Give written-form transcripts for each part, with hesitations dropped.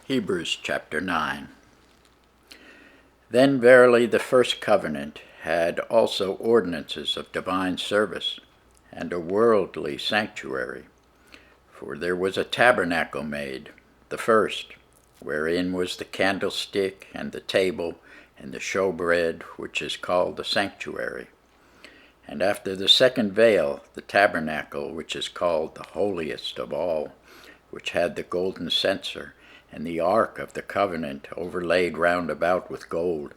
Hebrews chapter 9. Then verily the first covenant had also ordinances of divine service, and a worldly sanctuary. For there was a tabernacle made, the first, wherein was the candlestick, and the table, and the showbread, which is called the sanctuary. And after the second veil, the tabernacle, which is called the holiest of all, which had the golden censer, and the ark of the covenant overlaid round about with gold,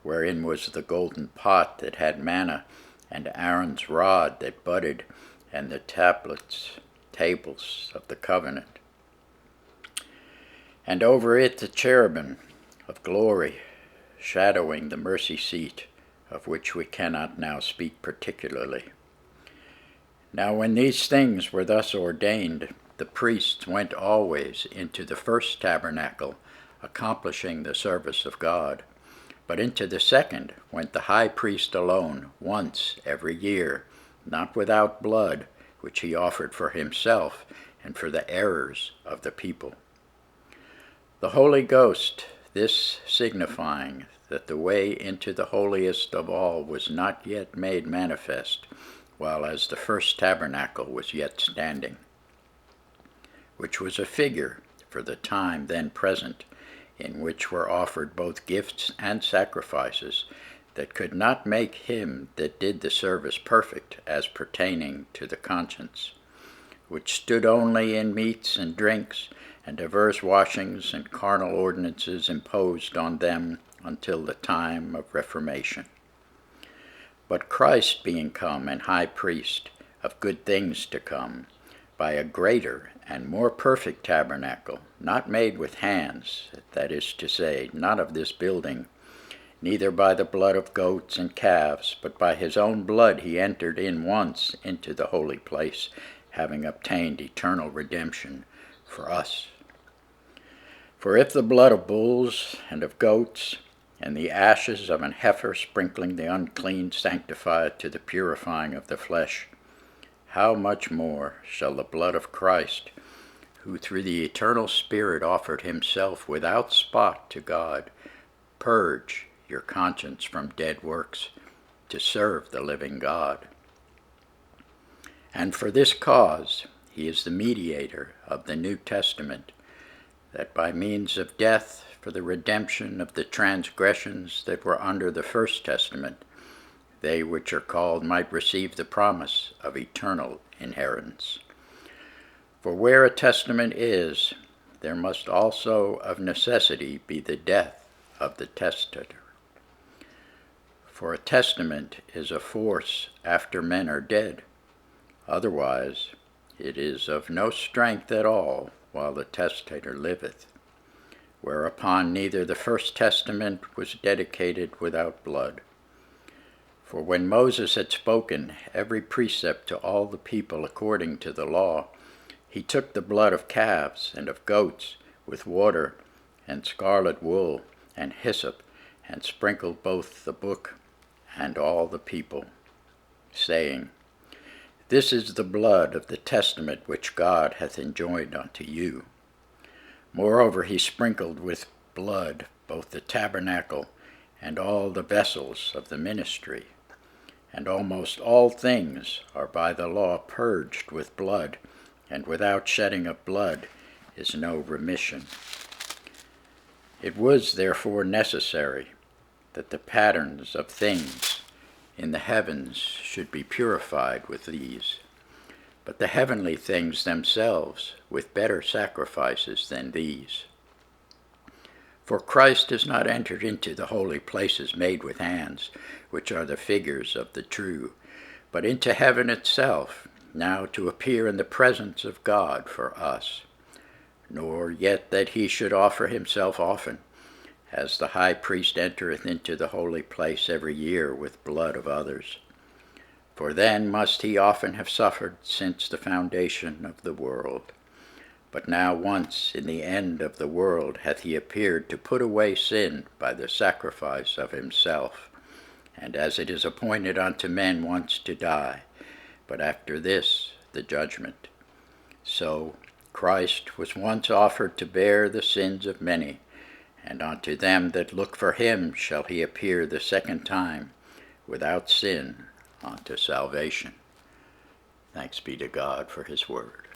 wherein was the golden pot that had manna, and Aaron's rod that budded, and the tables of the covenant. And over it the cherubim of glory, shadowing the mercy seat, of which we cannot now speak particularly. Now when these things were thus ordained, the priests went always into the first tabernacle, accomplishing the service of God. But into the second went the high priest alone, once every year, not without blood, which he offered for himself and for the errors of the people. The Holy Ghost, this signifying that the way into the holiest of all was not yet made manifest, while as the first tabernacle was yet standing, which was a figure for the time then present, in which were offered both gifts and sacrifices, that could not make him that did the service perfect as pertaining to the conscience, which stood only in meats and drinks, and divers washings and carnal ordinances imposed on them until the time of Reformation. But Christ being come and high priest of good things to come, by a greater and more perfect tabernacle, not made with hands, that is to say, not of this building, neither by the blood of goats and calves, but by his own blood he entered in once into the holy place, having obtained eternal redemption for us. For if the blood of bulls and of goats, and the ashes of an heifer sprinkling the unclean sanctify it to the purifying of the flesh, how much more shall the blood of Christ, who through the eternal Spirit offered himself without spot to God, purge your conscience from dead works to serve the living God? And for this cause he is the mediator of the New Testament, that by means of death for the redemption of the transgressions that were under the first testament, they which are called might receive the promise of eternal inheritance. For where a testament is, there must also of necessity be the death of the testator. For a testament is a force after men are dead. Otherwise, it is of no strength at all while the testator liveth. Whereupon neither the first testament was dedicated without blood. For when Moses had spoken every precept to all the people according to the law, he took the blood of calves and of goats with water and scarlet wool and hyssop, and sprinkled both the book and all the people, saying, This is the blood of the testament which God hath enjoined unto you. Moreover he sprinkled with blood both the tabernacle and all the vessels of the ministry. And almost all things are by the law purged with blood, and without shedding of blood is no remission. It was therefore necessary that the patterns of things in the heavens should be purified with these, but the heavenly things themselves with better sacrifices than these. For Christ has not entered into the holy places made with hands, which are the figures of the true, but into heaven itself, now to appear in the presence of God for us. Nor yet that he should offer himself often, as the high priest entereth into the holy place every year with blood of others. For then must he often have suffered since the foundation of the world. But now once in the end of the world hath he appeared to put away sin by the sacrifice of himself. And as it is appointed unto men once to die, but after this the judgment, so Christ was once offered to bear the sins of many, and unto them that look for him shall he appear the second time, without sin, unto salvation. Thanks be to God for his word.